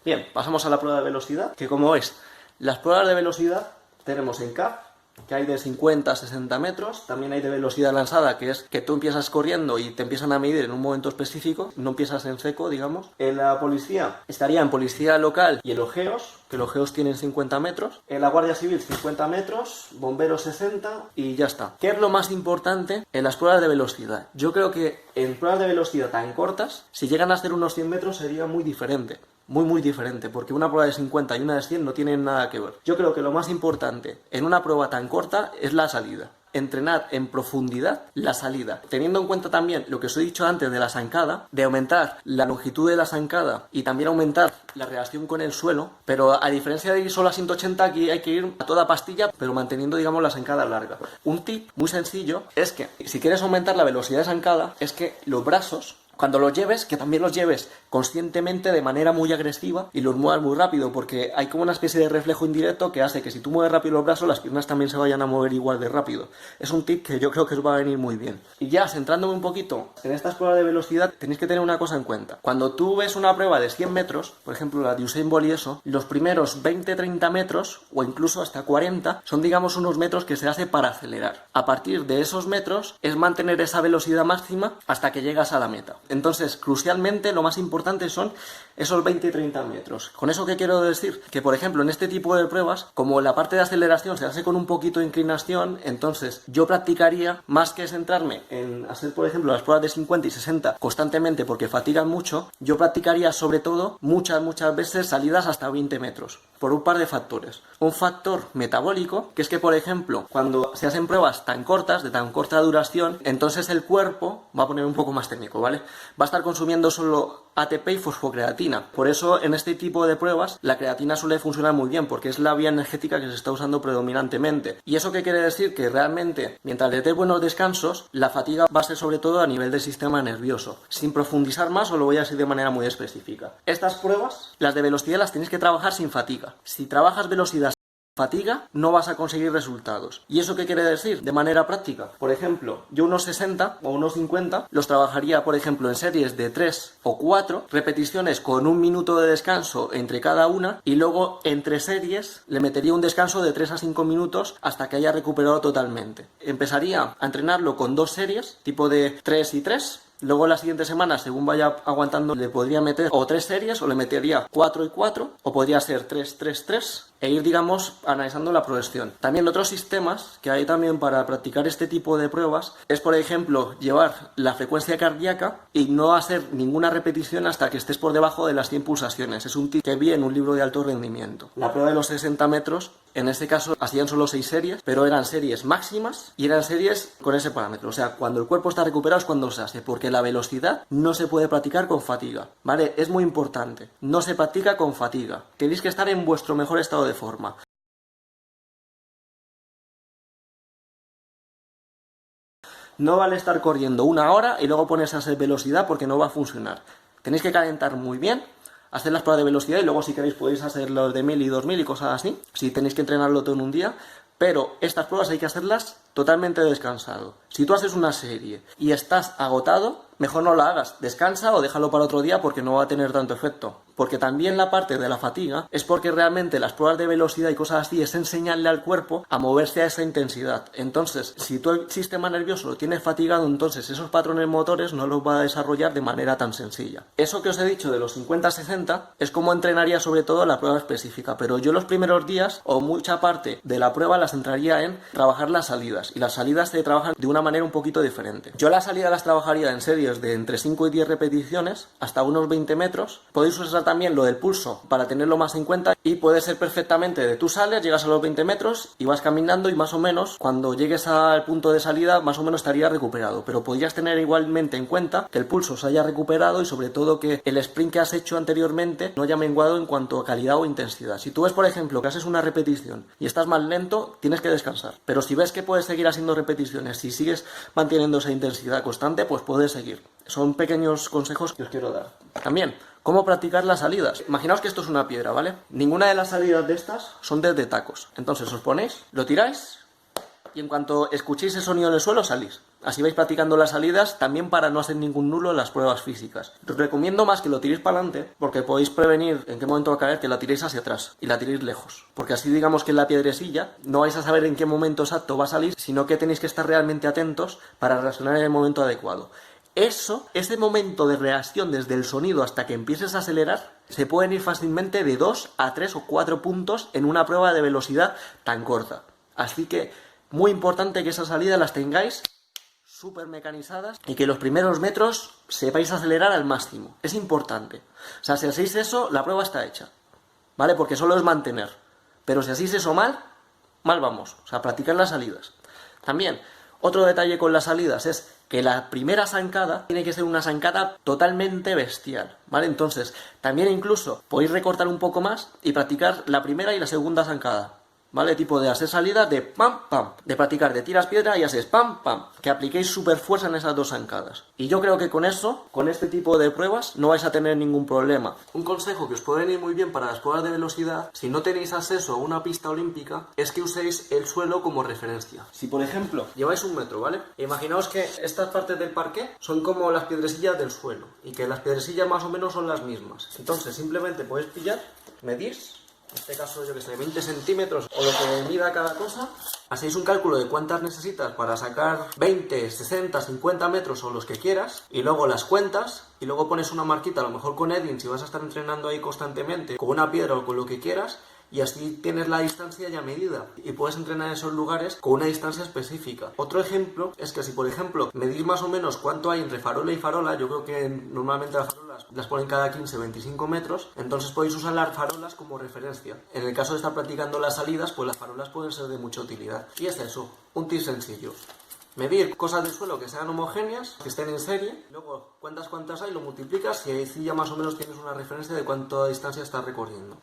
Bien, pasamos a la prueba de velocidad, que como veis, las pruebas de velocidad tenemos en CAF, que hay de 50 a 60 metros, también hay de velocidad lanzada, que es que tú empiezas corriendo y te empiezan a medir en un momento específico, no empiezas en seco, digamos. En la policía estaría en policía local y en los GEOS, que los GEOS tienen 50 metros, en la Guardia Civil 50 metros, bomberos 60 y ya está. ¿Qué es lo más importante en las pruebas de velocidad? Yo creo que en pruebas de velocidad tan cortas, si llegan a ser unos 100 metros sería muy diferente. Muy diferente, porque una prueba de 50 y una de 100 no tienen nada que ver. Yo creo que lo más importante en una prueba tan corta es la salida. Entrenar en profundidad la salida, teniendo en cuenta también lo que os he dicho antes de la zancada, de aumentar la longitud de la zancada y también aumentar la relación con el suelo, pero a diferencia de ir solo a 180, aquí hay que ir a toda pastilla, pero manteniendo, digamos, la zancada larga. Un tip muy sencillo es que si quieres aumentar la velocidad de zancada, es que los brazos, cuando los lleves, que también los lleves conscientemente de manera muy agresiva y los muevas muy rápido, porque hay como una especie de reflejo indirecto que hace que si tú mueves rápido los brazos, las piernas también se vayan a mover igual de rápido. Es un tip que yo creo que os va a venir muy bien. Y ya, centrándome un poquito en estas pruebas de velocidad, tenéis que tener una cosa en cuenta. Cuando tú ves una prueba de 100 metros, por ejemplo la de Usain Bolt y eso, los primeros 20-30 metros, o incluso hasta 40, son, digamos, unos metros que se hace para acelerar. A partir de esos metros es mantener esa velocidad máxima hasta que llegas a la meta. Entonces, crucialmente, lo más importante son esos 20 y 30 metros. ¿Con eso qué quiero decir? Que, por ejemplo, en este tipo de pruebas, como la parte de aceleración se hace con un poquito de inclinación, entonces yo practicaría, más que centrarme en hacer, por ejemplo, las pruebas de 50 y 60 constantemente porque fatigan mucho, yo practicaría sobre todo muchas veces salidas hasta 20 metros, por un par de factores. Un factor metabólico, que es que, por ejemplo, cuando se hacen pruebas tan cortas, de tan corta duración, entonces el cuerpo, va a poner un poco más técnico, ¿vale? Va a estar consumiendo solo ATP y fosfocreatina. Por eso, en este tipo de pruebas, la creatina suele funcionar muy bien, porque es la vía energética que se está usando predominantemente. ¿Y eso qué quiere decir? Que realmente, mientras le des buenos descansos, la fatiga va a ser sobre todo a nivel del sistema nervioso. Sin profundizar más, os lo voy a decir de manera muy específica. Estas pruebas, las de velocidad, las tenéis que trabajar sin fatiga. Si trabajas velocidad fatiga, no vas a conseguir resultados. ¿Y eso qué quiere decir? De manera práctica. Por ejemplo, yo unos 60 o unos 50 los trabajaría, por ejemplo, en series de 3 o 4 repeticiones con un minuto de descanso entre cada una, y luego entre series le metería un descanso de 3 a 5 minutos hasta que haya recuperado totalmente. Empezaría a entrenarlo con 2 series, tipo de 3 y 3. Luego la siguiente semana, según vaya aguantando, le podría meter o 3 series, o le metería 4 y 4, o podría ser 3, 3, 3, e ir, digamos, analizando la progresión. También otros sistemas que hay también para practicar este tipo de pruebas es, por ejemplo, llevar la frecuencia cardíaca y no hacer ninguna repetición hasta que estés por debajo de las 100 pulsaciones. Es un tip que vi en un libro de alto rendimiento. La prueba de los 60 metros, en este caso, hacían solo 6 series, pero eran series máximas y eran series con ese parámetro. O sea, cuando el cuerpo está recuperado es cuando se hace, porque la velocidad no se puede practicar con fatiga, ¿vale? Es muy importante. No se practica con fatiga. Tenéis que estar en vuestro mejor estado de forma. No vale estar corriendo 1 hora y luego ponerse a hacer velocidad, porque no va a funcionar. Tenéis que calentar muy bien, hacer las pruebas de velocidad y luego, si queréis, podéis hacer los de 1000 y 2000 y cosas así, si tenéis que entrenarlo todo en un día. Pero estas pruebas hay que hacerlas totalmente descansado. Si tú haces una serie y estás agotado, mejor no la hagas. Descansa o déjalo para otro día, porque no va a tener tanto efecto. Porque también la parte de la fatiga es porque realmente las pruebas de velocidad y cosas así es enseñarle al cuerpo a moverse a esa intensidad. Entonces, si tu sistema nervioso lo tienes fatigado, entonces esos patrones motores no los va a desarrollar de manera tan sencilla. Eso que os he dicho de los 50-60 es como entrenaría sobre todo la prueba específica, pero yo los primeros días o mucha parte de la prueba las centraría en trabajar las salidas, y las salidas se trabajan de una manera un poquito diferente. Yo las salidas las trabajaría en series de entre 5 y 10 repeticiones hasta unos 20 metros. Podéis usar también lo del pulso para tenerlo más en cuenta, y puede ser perfectamente de tú sales, llegas a los 20 metros y vas caminando, y más o menos cuando llegues al punto de salida más o menos estaría recuperado, pero podrías tener igualmente en cuenta que el pulso se haya recuperado y sobre todo que el sprint que has hecho anteriormente no haya menguado en cuanto a calidad o intensidad. Si tú ves, por ejemplo, que haces una repetición y estás más lento, tienes que descansar, pero si ves que puedes seguir haciendo repeticiones, si sigues manteniendo esa intensidad constante, pues puedes seguir. Son pequeños consejos que os quiero dar. También, ¿cómo practicar las salidas? Imaginaos que esto es una piedra, ¿vale? Ninguna de las salidas de estas son desde tacos. Entonces os ponéis, lo tiráis y en cuanto escuchéis el sonido en el suelo salís. Así vais practicando las salidas, también para no hacer ningún nulo en las pruebas físicas. Os recomiendo más que lo tiréis para adelante, porque podéis prevenir en qué momento va a caer, que la tiréis hacia atrás y la tiréis lejos. Porque así, digamos que en la piedresilla no vais a saber en qué momento exacto va a salir, sino que tenéis que estar realmente atentos para reaccionar en el momento adecuado. Ese momento de reacción desde el sonido hasta que empieces a acelerar, se pueden ir fácilmente de 2 a 3 o 4 puntos en una prueba de velocidad tan corta. Así que, muy importante que esas salidas las tengáis súper mecanizadas y que los primeros metros sepáis acelerar al máximo. Es importante. O sea, si hacéis eso, la prueba está hecha, ¿vale? Porque solo es mantener. Pero si hacéis eso mal vamos. O sea, practicar las salidas. También, otro detalle con las salidas es que la primera zancada tiene que ser una zancada totalmente bestial, ¿vale? Entonces, también incluso podéis recortar un poco más y practicar la primera y la segunda zancada, ¿vale? Tipo de hacer salida de pam, pam, de practicar de tiras piedra y haces pam, pam, que apliquéis súper fuerza en esas dos zancadas. Y yo creo que con eso, con este tipo de pruebas, no vais a tener ningún problema. Un consejo que os puede venir muy bien para las pruebas de velocidad, si no tenéis acceso a una pista olímpica, es que uséis el suelo como referencia. Si por ejemplo, lleváis 1 metro, ¿vale? Imaginaos que estas partes del parqué son como las piedrecillas del suelo, y que las piedrecillas más o menos son las mismas. Entonces simplemente podéis pillar, medís, en este caso, yo que sé, 20 centímetros o lo que mida cada cosa. Hacéis un cálculo de cuántas necesitas para sacar 20, 60, 50 metros o los que quieras. Y luego las cuentas y luego pones una marquita, a lo mejor con Edwin, si vas a estar entrenando ahí constantemente, con una piedra o con lo que quieras. Y así tienes la distancia ya medida y puedes entrenar en esos lugares con una distancia específica. Otro ejemplo es que si por ejemplo medís más o menos cuánto hay entre farola y farola, yo creo que normalmente las farolas las ponen cada 15-25 metros, entonces podéis usar las farolas como referencia. En el caso de estar practicando las salidas, pues las farolas pueden ser de mucha utilidad. Y es eso, un tip sencillo. Medir cosas del suelo que sean homogéneas, que estén en serie, luego cuentas cuántas hay, lo multiplicas y así ya más o menos tienes una referencia de cuánta distancia estás recorriendo.